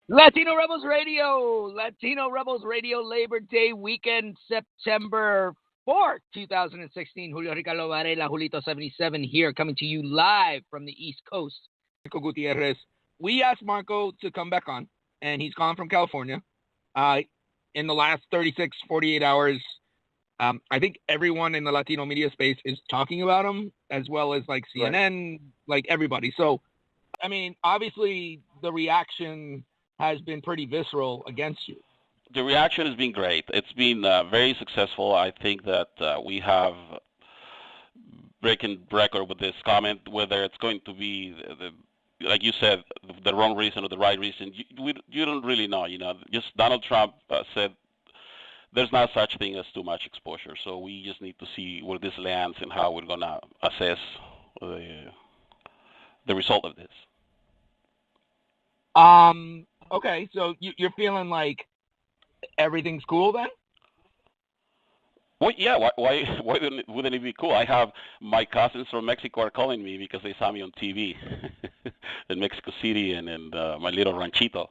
Latino Rebels Radio Labor Day weekend, September 4th, 2016. Julio Ricardo Varela, Julito 77 here, coming to you live from the East Coast. Marco Gutierrez. We asked Marco to come back on, and he's gone from California. In the last 36, 48 hours, I think everyone in the Latino media space is talking about him, as well as like CNN, right, like everybody. So, I mean, obviously the reaction has been pretty visceral against you. The reaction has been great. It's been very successful. I think that we have breaking record with this comment, whether it's going to be like you said, the wrong reason or the right reason. You don't really know. Just Donald Trump said there's not such thing as too much exposure. So we just need to see where this lands and how we're gonna assess the result of this. Okay, so you're feeling like everything's cool then? Well, yeah. Why wouldn't it be cool? I have my cousins from Mexico are calling me because they saw me on TV in Mexico City and my little ranchito.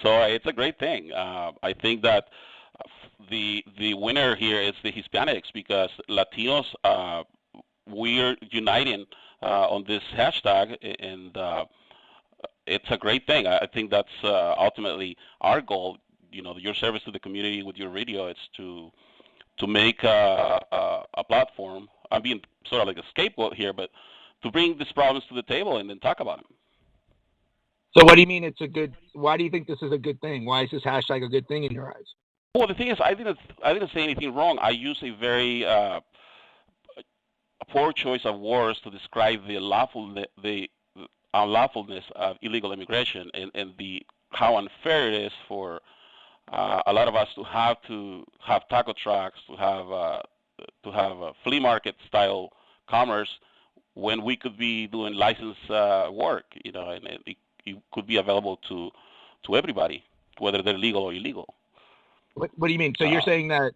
So it's a great thing. I think that the winner here is the Hispanics because Latinos we're uniting on this hashtag and it's a great thing. I think that's ultimately our goal. Your service to the community with your radio is to make a platform. I'm being sort of like a scapegoat here, but to bring these problems to the table and then talk about them. So what do you mean it's a good? Why do you think this is a good thing? Why is this hashtag a good thing in your eyes? Well, the thing is, I didn't say anything wrong. I used a very poor choice of words to describe the unlawfulness of illegal immigration and how unfair it is for a lot of us to have taco trucks, to have a flea market style commerce when we could be doing licensed work, and it could be available to everybody, whether they're legal or illegal. What do you mean? So you're saying that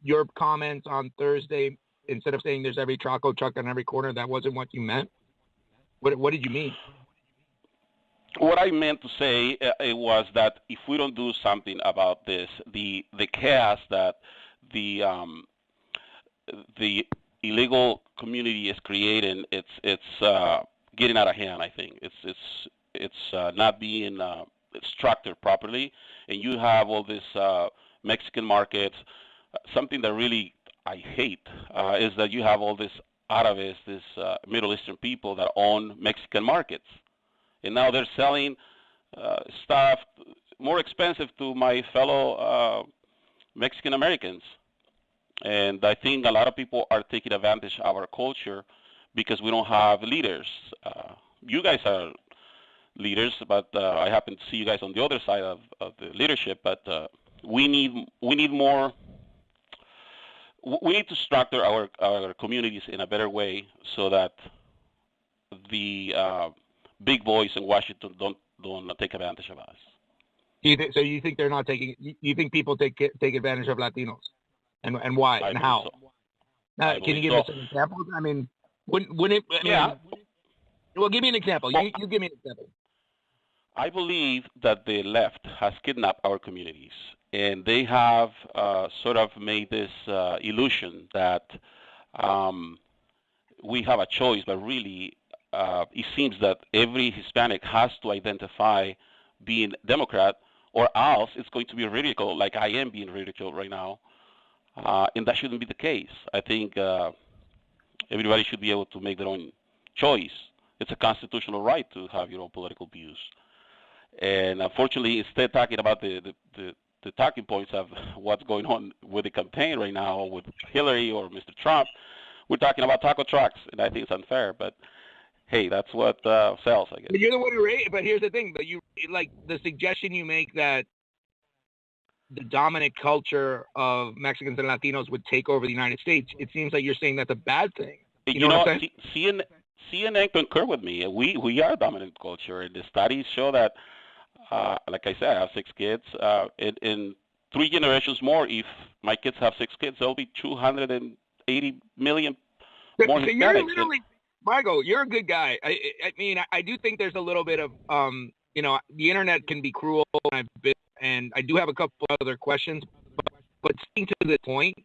your comments on Thursday, instead of saying there's every taco truck on every corner, that wasn't what you meant? What did you mean? What I meant to say it was that if we don't do something about this, the chaos that the illegal community is creating, it's getting out of hand. I think it's not being structured properly, and you have all these Mexican markets. Something that really I hate is that you have all these Arabs, these Middle Eastern people that own Mexican markets. And now they're selling stuff more expensive to my fellow Mexican Americans. And I think a lot of people are taking advantage of our culture because we don't have leaders. You guys are leaders, but I happen to see you guys on the other side of the leadership. But we need more. We need to structure our communities in a better way so that the big boys in Washington don't take advantage of us. So you think they're not taking? You think people take advantage of Latinos, and why and how? So. Now, can you give us an example? I mean, wouldn't it? Well, give me an example. You give me an example. I believe that the left has kidnapped our communities, and they have sort of made this illusion that we have a choice, but really. It seems that every Hispanic has to identify being Democrat, or else it's going to be ridiculed, like I am being ridiculed right now, and that shouldn't be the case. I think everybody should be able to make their own choice. It's a constitutional right to have your own political views. And unfortunately, instead of talking about the talking points of what's going on with the campaign right now with Hillary or Mr. Trump, we're talking about taco trucks, and I think it's unfair, but hey, that's what sells, I guess. But you're the one who raised. But here's the thing: that you like the suggestion you make that the dominant culture of Mexicans and Latinos would take over the United States. It seems like you're saying that's a bad thing. You know what I'm saying? CNN concur with me. We are a dominant culture, and the studies show that. Like I said, I have 6 kids. In 3 generations more, if my kids have 6 kids, there'll be 280 million more Hispanics. Margo, you're a good guy. I mean, I do think there's a little bit of the internet can be cruel, and I do have a couple other questions, but sticking to the point,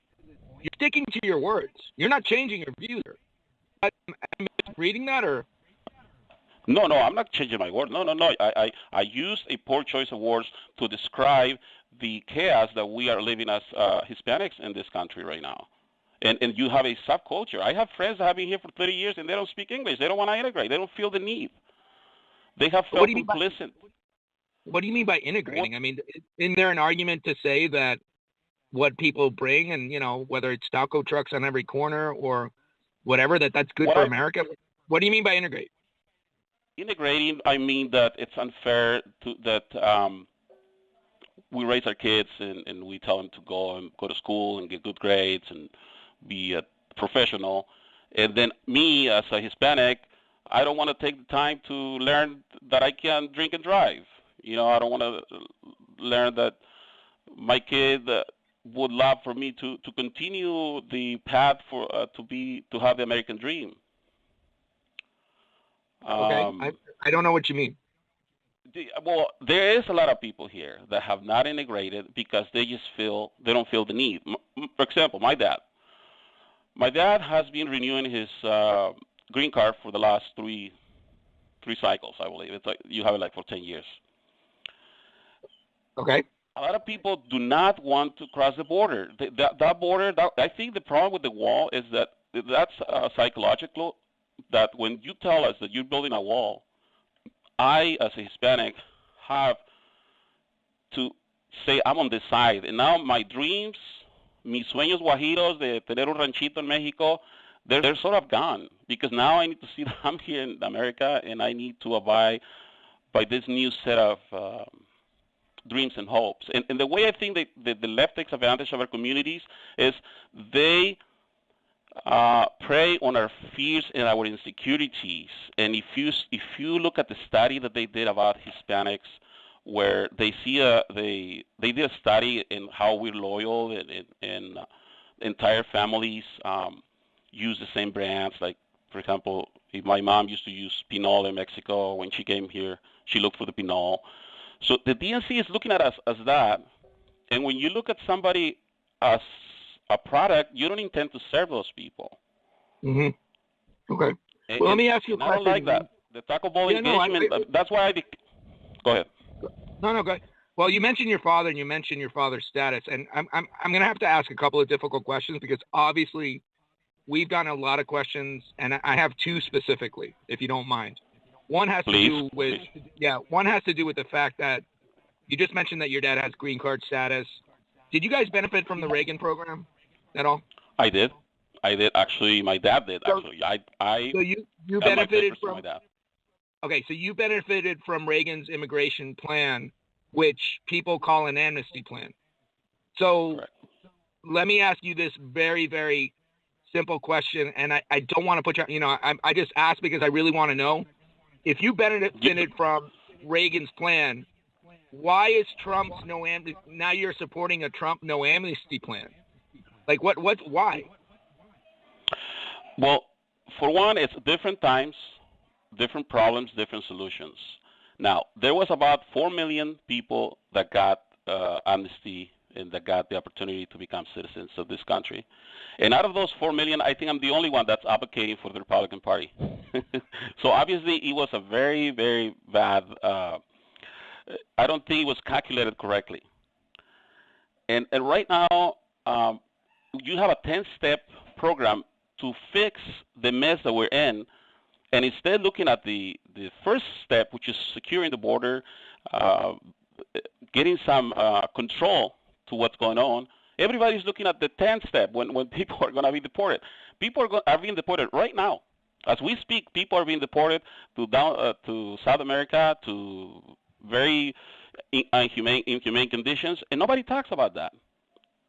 you're sticking to your words. You're not changing your views. Am I reading that or? No, I'm not changing my word. No. I used a poor choice of words to describe the chaos that we are living as Hispanics in this country right now. And you have a subculture. I have friends that have been here for 30 years and they don't speak English. They don't want to integrate. They don't feel the need. They have felt complicit. What do you mean by integrating? I mean, isn't there an argument to say that what people bring and, whether it's taco trucks on every corner or whatever, that's good for America? What do you mean by integrate? Integrating, I mean that it's unfair that we raise our kids and we tell them to go to school and get good grades and be a professional. And then me, as a Hispanic, I don't want to take the time to learn that I can drink and drive. I don't want to learn that my kid would love for me to continue the path for to have the American dream. Okay, I don't know what you mean. Well, there is a lot of people here that have not integrated because they don't feel the need. For example, my dad. My dad has been renewing his green card for the last three cycles, I believe. It's like you have it for 10 years. Okay. A lot of people do not want to cross the border. That border, I think the problem with the wall is that's psychological, that when you tell us that you're building a wall, I, as a Hispanic, have to say I'm on this side. And now my dreams, mis sueños guajiros de tener un ranchito en Mexico, they're sort of gone because now I need to see that I'm here in America and I need to abide by this new set of dreams and hopes. And the way I think that the left takes advantage of our communities is they prey on our fears and our insecurities. And if you look at the study that they did about Hispanics, where they see they did a study in how we're loyal and entire families use the same brands. Like, for example, if my mom used to use Pinol in Mexico, when she came here, she looked for the Pinol. So the DNC is looking at us as that. And when you look at somebody as a product, you don't intend to serve those people. Mm-hmm. Okay. Well, let me ask you a question. I don't like that. The Taco Bell engagement, that's why go ahead. No, go ahead. Well, you mentioned your father and you mentioned your father's status. And I'm going to have to ask a couple of difficult questions because obviously we've gotten a lot of questions, and I have two specifically, if you don't mind. One has to do with the fact that you just mentioned that your dad has green card status. Did you guys benefit from the Reagan program at all? I did. Actually, my dad did. So you benefited from my dad. Okay, so you benefited from Reagan's immigration plan, which people call an amnesty plan. So Correct. Let me ask you this very, very simple question, and I don't want to put you, I just asked because I really want to know. If you benefited from Reagan's plan, why is Trump's no amnesty? Now you're supporting a Trump no amnesty plan. Like why? Well, for one, it's different times, different problems, different solutions. Now, there was about 4 million people that got amnesty and that got the opportunity to become citizens of this country. And out of those 4 million, I think I'm the only one that's advocating for the Republican Party. So obviously, it was a very, very bad. I don't think it was calculated correctly. And right now, you have a 10-step program to fix the mess that we're in. And instead looking at the first step, which is securing the border, getting some control to what's going on, everybody's looking at the 10th step when people are going to be deported. People are being deported right now. As we speak, people are being deported to South America, to very inhumane conditions, and nobody talks about that.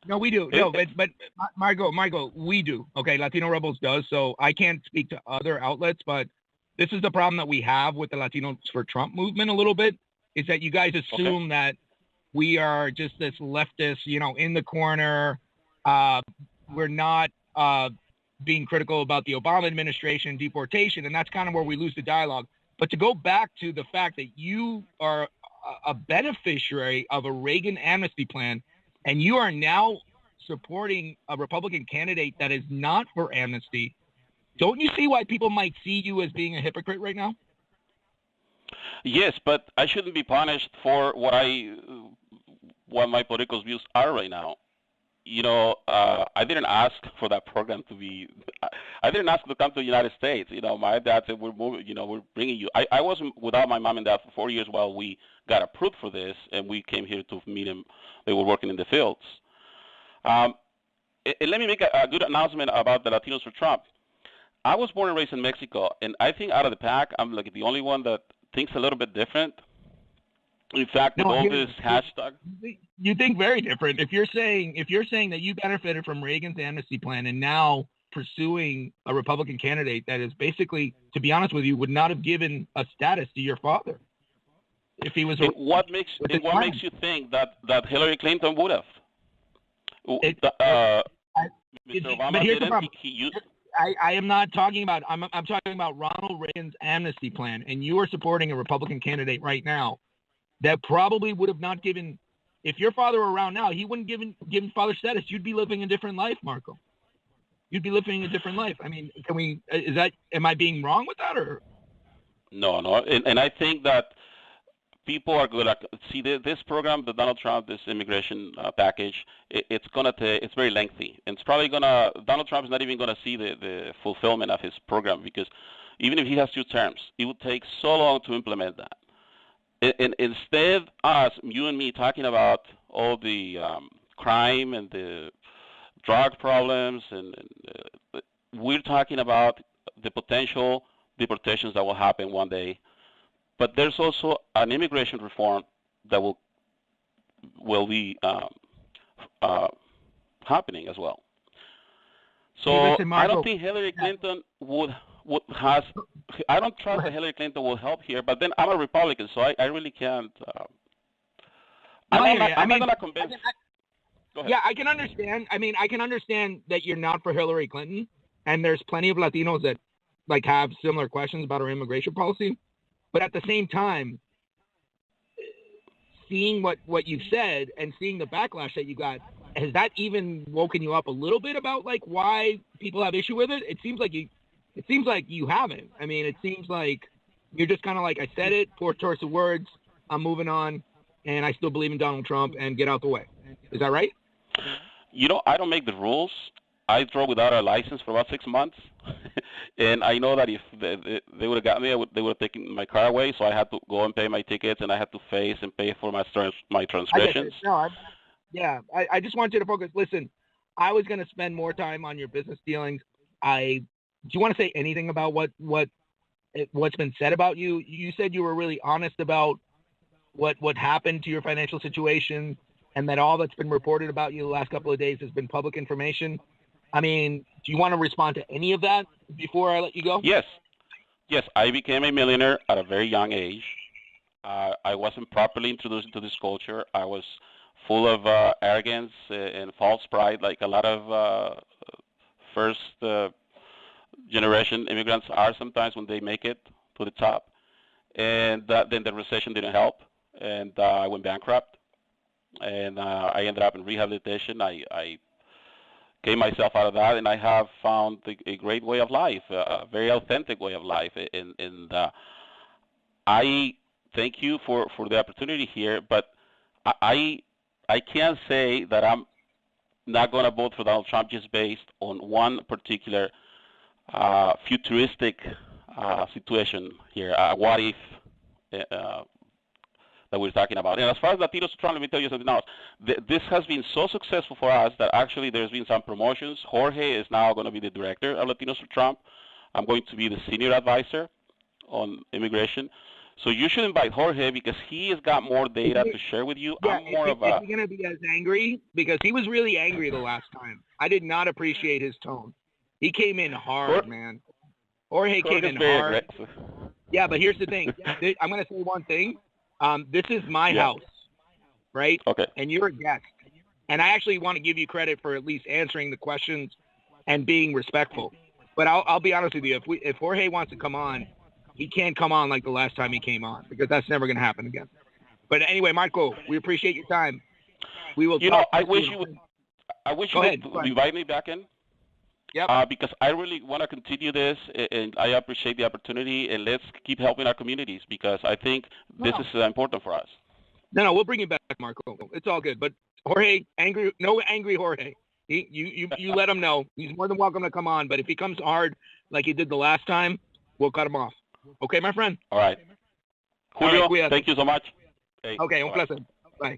No, we do. No, but Margo, we do. Okay, Latino Rebels does. So I can't speak to other outlets, but this is the problem that we have with the Latinos for Trump movement a little bit, is that you guys assume that we are just this leftist, in the corner. We're not being critical about the Obama administration, deportation, and that's kind of where we lose the dialogue. But to go back to the fact that you are a beneficiary of a Reagan amnesty plan, and you are now supporting a Republican candidate that is not for amnesty, don't you see why people might see you as being a hypocrite right now? Yes, but I shouldn't be punished for what my political views are right now. I didn't ask for that program to be. I didn't ask to come to the United States. My dad said we're moving. We're bringing you. I was without my mom and dad for 4 years while we got approved for this, and we came here to meet them. They were working in the fields. And let me make a good announcement about the Latinos for Trump. I was born and raised in Mexico, and I think out of the pack, I'm like the only one that thinks a little bit different. In fact, with all this hashtag, you think very different. If you're saying that you benefited from Reagan's amnesty plan and now pursuing a Republican candidate that is basically, to be honest with you, would not have given a status to your father if he was. What makes you think that Hillary Clinton would have? Mr. Obama didn't. He used. I am not talking about. I'm talking about Ronald Reagan's amnesty plan, and you are supporting a Republican candidate right now that probably would have not given. If your father were around now, he wouldn't given father status. You'd be living a different life, Marco. You'd be living a different life. I mean, am I being wrong with that, or? No, and I think that people are going to see this program, the Donald Trump, this immigration package. It's very lengthy, and it's probably Donald Trump is not even going to see the fulfillment of his program, because even if he has 2 terms, it would take so long to implement that. And instead, you and me, talking about all the crime and the drug problems, and we're talking about the potential deportations that will happen one day. But there's also an immigration reform that will be happening as well. So listen, Marco, I don't think Hillary Clinton I don't trust that Hillary Clinton will help here, but then I'm a Republican, so I really can't. I'm not going to convince. Go ahead. Yeah, I can understand. I mean, I can understand that you're not for Hillary Clinton, and there's plenty of Latinos that have similar questions about our immigration policy. But at the same time, seeing what you've said and seeing the backlash that you got, has that even woken you up a little bit about why people have issue with it? It seems like you haven't. I mean, it seems like you're just kind of I said it, poor choice of words, I'm moving on, and I still believe in Donald Trump, and get out the way. Is that right? I don't make the rules. I drove without a license for about 6 months, and I know that if they would have got me, they would have taken my car away, so I had to go and pay my tickets, and I had to face and pay for my transgressions. I just want you to focus. Listen, I was going to spend more time on your business dealings. Do you want to say anything about what's been said about you? You said you were really honest about what happened to your financial situation, and that all that's been reported about you the last couple of days has been public information. I mean, do you want to respond to any of that before I let you go? Yes. I became a millionaire at a very young age. I wasn't properly introduced into this culture. I was full of arrogance and false pride, like a lot of first generation immigrants are sometimes when they make it to the top. And then the recession didn't help, and I went bankrupt, and I ended up in rehabilitation. I came myself out of that, and I have found a great way of life, a very authentic way of life. And I thank you for the opportunity here, but I can't say that I'm not going to vote for Donald Trump just based on one particular futuristic situation here. What if that we're talking about. And as far as Latinos for Trump, let me tell you something else. This has been so successful for us that actually there's been some promotions. Jorge is now going to be the director of Latinos for Trump. I'm going to be the senior advisor on immigration. So you should invite Jorge because he has got more data to share with you. Yeah, is he going to be as angry? Because he was really angry the last time. I did not appreciate his tone. He came in hard, man. Jorge came in hard. Aggressive. Yeah, but here's the thing. I'm going to say one thing. This is my house, right? Okay. And you're a guest. And I actually want to give you credit for at least answering the questions and being respectful. But I'll be honest with you. If Jorge wants to come on, he can't come on like the last time he came on, because that's never going to happen again. But anyway, Marco, we appreciate your time. We will. I wish you would invite me back in. Yeah. Because I really want to continue this, and I appreciate the opportunity, and let's keep helping our communities, because I think this is important for us. No, we'll bring you back, Marco. It's all good. But Jorge, no angry Jorge. You let him know. He's more than welcome to come on. But if he comes hard like he did the last time, we'll cut him off. Okay, my friend? All right. Julio, All right, thank you so much. Hey, okay, un placer. Bye.